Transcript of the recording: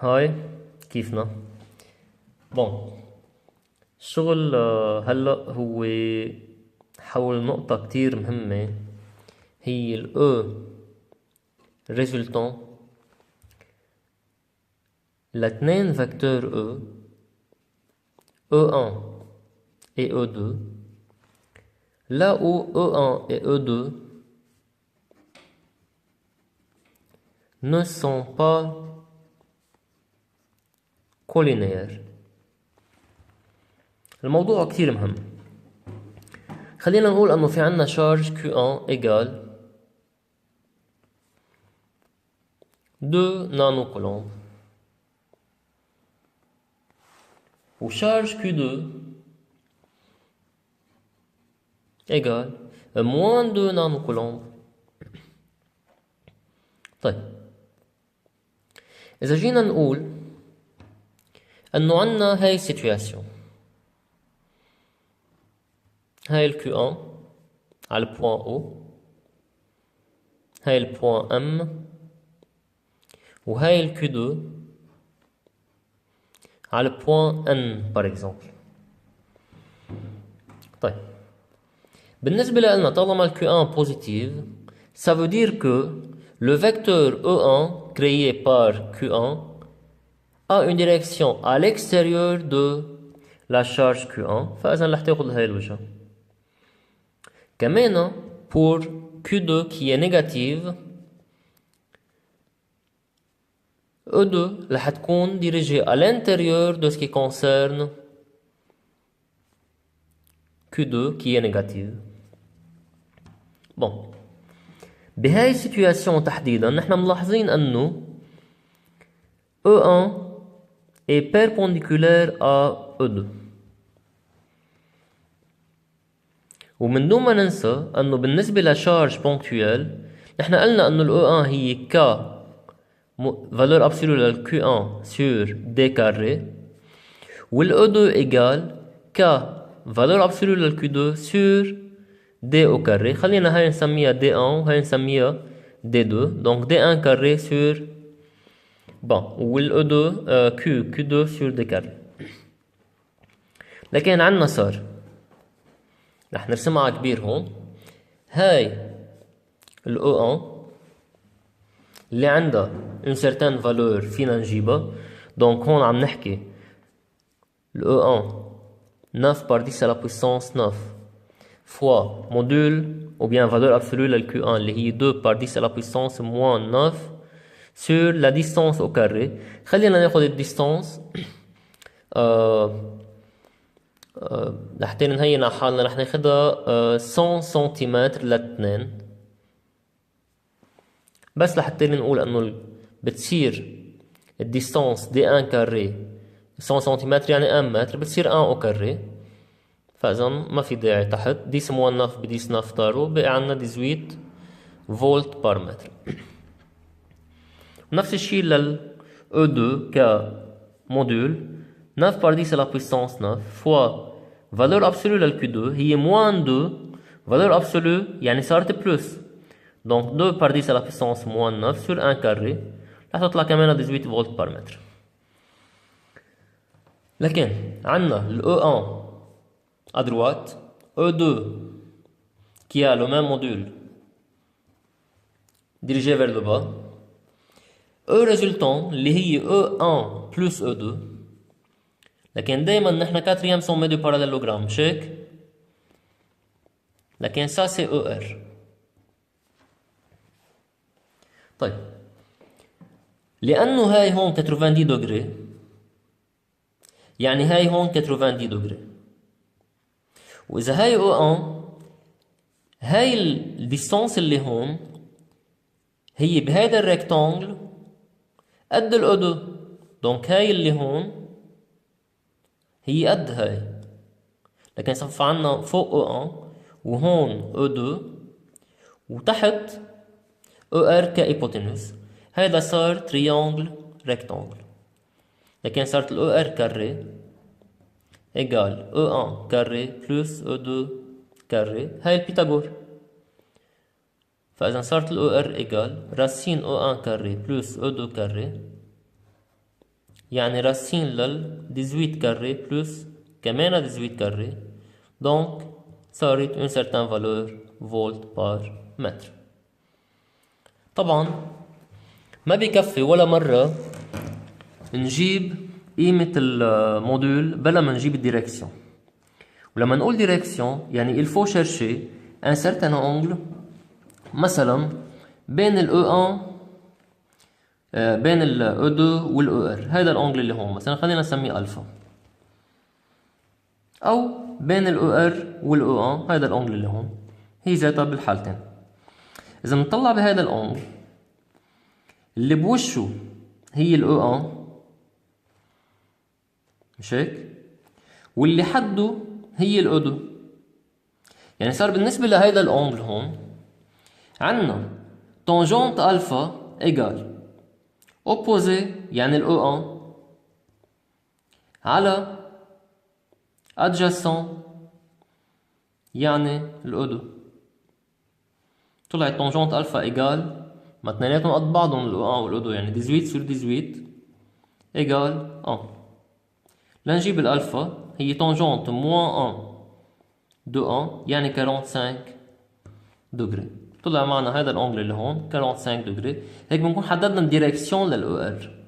هاي كيفنا. بون الشغل هلأ هو حول نقطة كتير مهمة، هي ال E résultant لاثنين فاكتور E E1 et E2 là où E1 et E2 ne sont pas collinéaires. الموضوع كتير مهم. خلينا نقول انه في عنا شارج Q1 égale 2 nanocoulomb و charge Q2 égale moins 2 nanocoulomb. طيب إذا جينا نقول أنه عنا هاي السيتوياسيون، هاي ال Q1 على البوان O، هاي البوان M، وهاي ال Q2 على البوان N par exemple. طيب بالنسبة لنا طالما ال Q1 positive, ça veut dire que le vecteur E1 créé par Q1 a une direction à l'extérieur de la charge Q1. فإذا رح تاخذ هاي الوجهة. كمان pour Q2 qui est négative, E2 رح تكون dirigée à l'intérieur de ce qui concerne Q2 qui est négative. bon بهاي السيتوياسيون تحديدا نحن ملاحظين انه E1 est perpendiculaire à E2. ومن دون ما ننسى انه بالنسبة لشارج بونكتويل نحن قلنا انه ال E1 هي K valeur absolue لل Q1 sur D carré وال E2 égale K valeur absolue لل Q2 sur D au carré. خلينا هاي نسميها D1 وهاي نسميها D2. donc D1 carré sur وال E2 Q2 sur D carré. لكن عنا صار رح نرسمها على كبير هون. هاي ال E1 اللي عندها une certaine valeur فينا نجيبها. donc هون عم نحكي ال E1 9 par 10 à la puissance 9 fois module ou bien valeur absolue لل Q1 اللي هي 2 par 10 à la puissance moins 9 sur la distance au carré. خلينا ناخذ الديستانس لحتى نهين على حالنا رح ناخدها 100 سنتيمتر ل2 بس لحتى نقول انه بتصير الديستانس دي 1 كاري 100 سنتيمتر يعني 1 متر بتصير 1 او كاري. فاذا ما في داعي تحت 10 موان 9 ب 10 9 دارو بقى عنا 18 فولت بار متر. نفس الشيء لل E2 كموديول 9 par 10 à la puissance 9 fois valeur absolue لل Q2 هي moins 2 valeur absolue يعني صارت plus. donc 2 par 10 à la puissance moins 9 sur 1 carré رح تطلع كمان 18 فولت بار متر. لكن عنا ال E1 à droite, E2 qui a le même module dirigé vers le bas, E résultant اللي هي E1 plus E2. لكن دايما نحن quatrième sommet du parallélogramme مش هيك؟ لكن ça c'est ER. طيب لأنه هاي هون 90 دوغري يعني هاي هون 90 دوغري. وإذا هاي O1 هاي الديستانس اللي هون هي بهيدا الريكتانجل قد ال O2. donc هاي اللي هون هي قد هاي. لكن صف عنا فوق O1 وهون O2 وتحت ER كايبوتنوس. هيدا صار تريانجل ريكتانجل. لكن صارت ال ER كاري égale E1 carré plus E2 carré. هاي البيثاغور. فإذا صارت ال ER égale racine E1 carré plus E2 carré يعني راسين لل 18 كاري بلس كمان 18 كاري، دونك صارت un certain valeur فولت بار متر. طبعا ما بيكفي ولا مرة نجيب قيمة الموديول بلا ما نجيب الديركسيون. ولما نقول ديركسيون يعني il faut chercher un certain angle مثلا بين ال E1 بين ال E2 وال ER، هذا الانجل اللي هون مثلا خلينا نسميه الفا، او بين ال ER وال E1 هذا الانجل اللي هون، هي ذاتها بالحالتين. اذا بنطلع بهذا الانجل اللي بوشه هي ال E1 مش هيك، واللي حده هي ال E2، يعني صار بالنسبة لهذا الانجل هون عندنا تانجنت الفا ايجال opposé يعني ال E1 على adjacent يعني ال E2. طلعت تانجنت الفا ايجال ما اثنيناتهم قد بعضهم ال E1 وال E2 يعني 18 sur 18 ايجال 1. لنجيب الالفا هي تانجنت موان 1 دو 1 يعني 45 دوغري. طلع معنا هذا الانجل اللي هون 45 دوغري، هيك بنكون حددنا الديريكسيون لل ER.